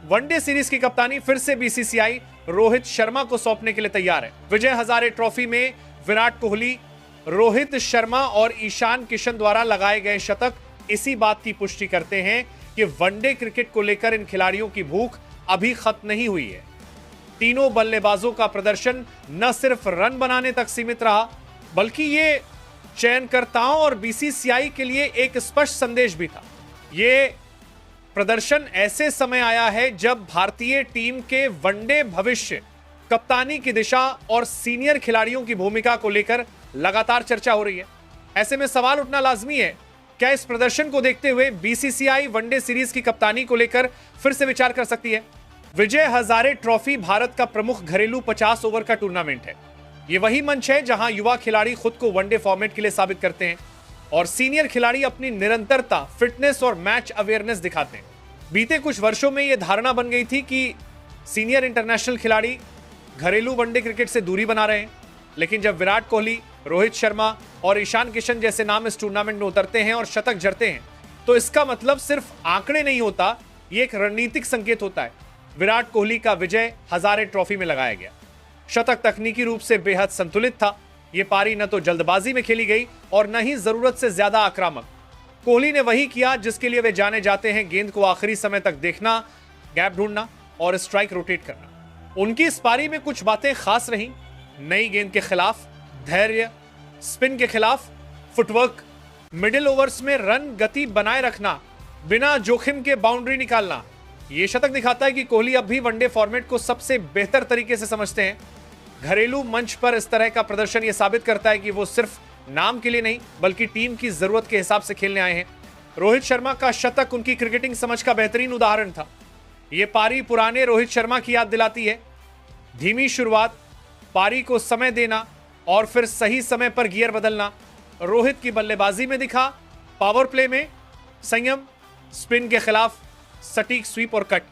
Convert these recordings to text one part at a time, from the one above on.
One day series की कप्तानी फिर से बीसीसीआई रोहित शर्मा को सौंपने के लिए तैयार है। विजय हजारे ट्रॉफी में विराट कोहली, रोहित शर्मा और ईशान किशन द्वारा लगाए गए शतक इसी बात की पुष्टि करते हैं कि वनडे क्रिकेट को लेकर इन खिलाड़ियों की भूख अभी खत्म नहीं हुई है। तीनों बल्लेबाजों का प्रदर्शन न सिर्फ रन बनाने तक सीमित रहा, बल्कि ये चयनकर्ताओं और बीसीसीआई के लिए एक स्पष्ट संदेश भी था। ये प्रदर्शन ऐसे समय आया है जब भारतीय टीम के वनडे भविष्य, कप्तानी की दिशा और सीनियर खिलाड़ियों की भूमिका को लेकर लगातार चर्चा हो रही है। ऐसे में सवाल उठना लाजमी है, क्या इस प्रदर्शन को देखते हुए बीसीसीआई वनडे सीरीज की कप्तानी को लेकर फिर से विचार कर सकती है? विजय हजारे ट्रॉफी भारत का प्रमुख घरेलू 50 ओवर का टूर्नामेंट है। यह वही मंच है जहां युवा खिलाड़ी खुद को वनडे फॉर्मेट के लिए साबित करते हैं और सीनियर खिलाड़ी अपनी निरंतरता, फिटनेस और मैच अवेयरनेस दिखाते हैं। बीते कुछ वर्षों में यह धारणा बन गई थी कि सीनियर इंटरनेशनल खिलाड़ी घरेलू वनडे क्रिकेट से दूरी बना रहे हैं, लेकिन जब विराट कोहली, रोहित शर्मा और ईशान किशन जैसे नाम इस टूर्नामेंट में उतरते हैं और शतक जड़ते हैं, तो इसका मतलब सिर्फ आंकड़े नहीं होता, यह एक रणनीतिक संकेत होता है। विराट कोहली का विजय हजारे ट्रॉफी में लगाया गया शतक तकनीकी रूप से बेहद संतुलित था। यह पारी न तो जल्दबाजी में खेली गई और न ही जरूरत से ज्यादा आक्रामक। कोहली ने वही किया जिसके लिए वे जाने जाते हैं, गेंद को आखिरी समय तक देखना, गैप ढूंढना और स्ट्राइक रोटेट करना। उनकी इस पारी में कुछ बातें खास रहीं। नई गेंद के खिलाफ धैर्य, स्पिन के खिलाफ फुटवर्क, मिडिल ओवर्स में रन गति बनाए रखना, बिना जोखिम के बाउंड्री निकालना। यह शतक दिखाता है कि कोहली अब भी वनडे फॉर्मेट को सबसे बेहतर तरीके से समझते हैं। घरेलू मंच पर इस तरह का प्रदर्शन यह साबित करता है कि वो सिर्फ नाम के लिए नहीं, बल्कि टीम की जरूरत के हिसाब से खेलने आए हैं। रोहित शर्मा का शतक उनकी क्रिकेटिंग समझ का बेहतरीन उदाहरण था। यह पारी पुराने रोहित शर्मा की याद दिलाती है। धीमी शुरुआत, पारी को समय देना और फिर सही समय पर गियर बदलना। रोहित की बल्लेबाजी में दिखा, पावर प्ले में संयम, स्पिन के खिलाफ सटीक स्वीप और कट,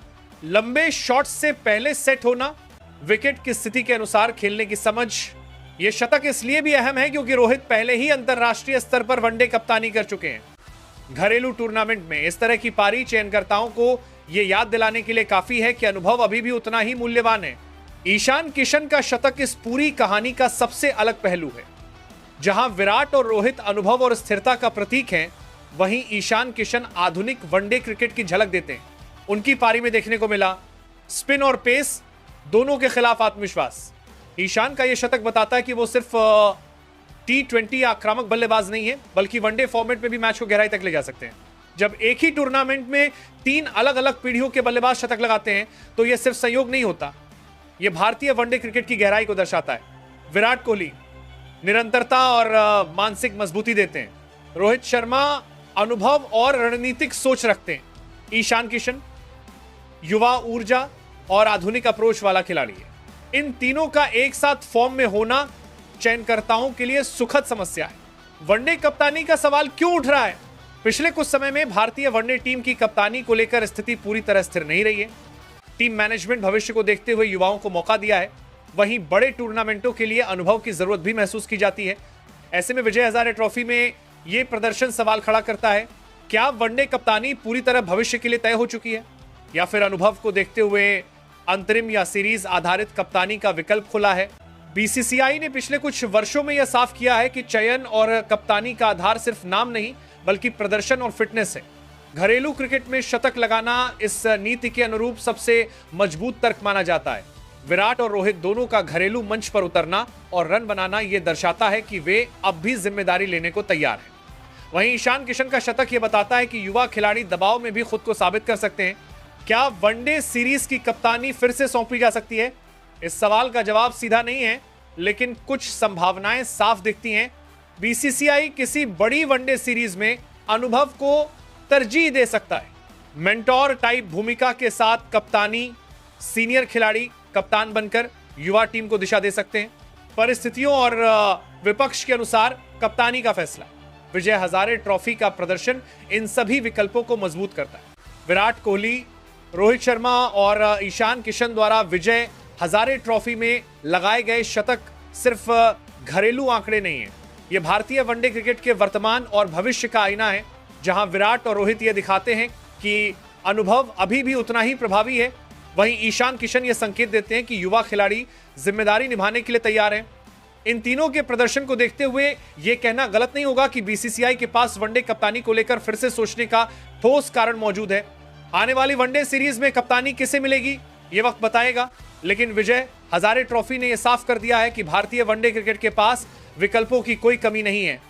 लंबे शॉट्स से पहले सेट होना, विकेट की स्थिति के अनुसार खेलने की समझ। यह शतक इसलिए भी अहम है क्योंकि रोहित पहले ही अंतरराष्ट्रीय स्तर पर वनडे कप्तानी कर चुके हैं। घरेलू टूर्नामेंट में इस तरह की पारी चयनकर्ताओं को यह याद दिलाने के लिए काफी है कि अनुभव अभी भी उतना ही मूल्यवान है। ईशान किशन का शतक इस पूरी कहानी का सबसे अलग पहलू है। जहां विराट और रोहित अनुभव और स्थिरता का प्रतीक हैं, वहीं ईशान किशन आधुनिक वनडे क्रिकेट की झलक देते हैं। उनकी पारी में देखने को मिला स्पिन और पेस दोनों के खिलाफ आत्मविश्वास। ईशान का यह शतक बताता है कि वो सिर्फ T20 आक्रामक बल्लेबाज नहीं है, बल्कि वनडे फॉर्मेट में भी मैच को गहराई तक ले जा सकते हैं। जब एक ही टूर्नामेंट में 3 अलग अलग पीढ़ियों के बल्लेबाज शतक लगाते हैं, तो यह सिर्फ संयोग नहीं होता, यह भारतीय वनडे क्रिकेट की गहराई को दर्शाता है। विराट कोहली निरंतरता और मानसिक मजबूती देते हैं। रोहित शर्मा अनुभव और रणनीतिक सोच रखते हैं। ईशान किशन युवा ऊर्जा और आधुनिक अप्रोच वाला खिलाड़ी है। इन तीनों का एक साथ फॉर्म में होना चयनकर्ताओं के लिए सुखद समस्या है। वनडे कप्तानी का सवाल क्यों उठ रहा है? पिछले कुछ समय में भारतीय वनडे टीम की कप्तानी को लेकर स्थिति पूरी तरह स्थिर नहीं रही है। टीम मैनेजमेंट भविष्य को देखते हुए युवाओं को मौका दिया है, वहीं बड़े टूर्नामेंटों के लिए अनुभव की जरूरत भी महसूस की जाती है। ऐसे में विजय हजारे ट्रॉफी में यह प्रदर्शन सवाल खड़ा करता है, क्या वनडे कप्तानी पूरी तरह भविष्य के लिए तय हो चुकी है, या फिर अनुभव को देखते हुए अंतरिम या सीरीज आधारित कप्तानी का विकल्प खुला है? बीसीसीआई ने पिछले कुछ वर्षों में यह साफ किया है कि चयन और कप्तानी का आधार सिर्फ नाम नहीं, बल्कि प्रदर्शन और फिटनेस है। घरेलू क्रिकेट में शतक लगाना इस नीति के अनुरूप सबसे मजबूत तर्क माना जाता है। विराट और रोहित दोनों का घरेलू मंच पर उतरना और रन बनाना यह दर्शाता है कि वे अब भी जिम्मेदारी लेने को तैयार हैं। वहीं ईशान किशन का शतक यह बताता है कि युवा खिलाड़ी दबाव में भी खुद को साबित कर सकते हैं। क्या वनडे सीरीज की कप्तानी फिर से सौंपी जा सकती है? इस सवाल का जवाब सीधा नहीं है, लेकिन कुछ संभावनाएं साफ दिखती हैं। बीसीसीआई किसी बड़ी वनडे सीरीज में अनुभव को तरजीह दे सकता है। मेंटोर टाइप भूमिका के साथ कप्तानी, सीनियर खिलाड़ी कप्तान बनकर युवा टीम को दिशा दे सकते हैं। परिस्थितियों और विपक्ष के अनुसार कप्तानी का फैसला। विजय हजारे ट्रॉफी का प्रदर्शन इन सभी विकल्पों को मजबूत करता है। विराट कोहली, रोहित शर्मा और ईशान किशन द्वारा विजय हजारे ट्रॉफी में लगाए गए शतक सिर्फ घरेलू आंकड़े नहीं है, यह भारतीय वनडे क्रिकेट के वर्तमान और भविष्य का आईना है, जहां विराट और रोहित यह दिखाते हैं कि अनुभव अभी भी उतना ही प्रभावी है वहीं ईशान किशन ये संकेत देते हैं कि युवा खिलाड़ी जिम्मेदारी निभाने के लिए तैयार हैं। इन तीनों के प्रदर्शन को देखते हुए यह कहना गलत नहीं होगा कि बीसीसीआई के पास वनडे कप्तानी को लेकर फिर से सोचने का ठोस कारण मौजूद है। आने वाली वनडे सीरीज में कप्तानी किसे मिलेगी ये वक्त बताएगा, लेकिन विजय हजारे ट्रॉफी ने यह साफ कर दिया है कि भारतीय वनडे क्रिकेट के पास विकल्पों की कोई कमी नहीं है।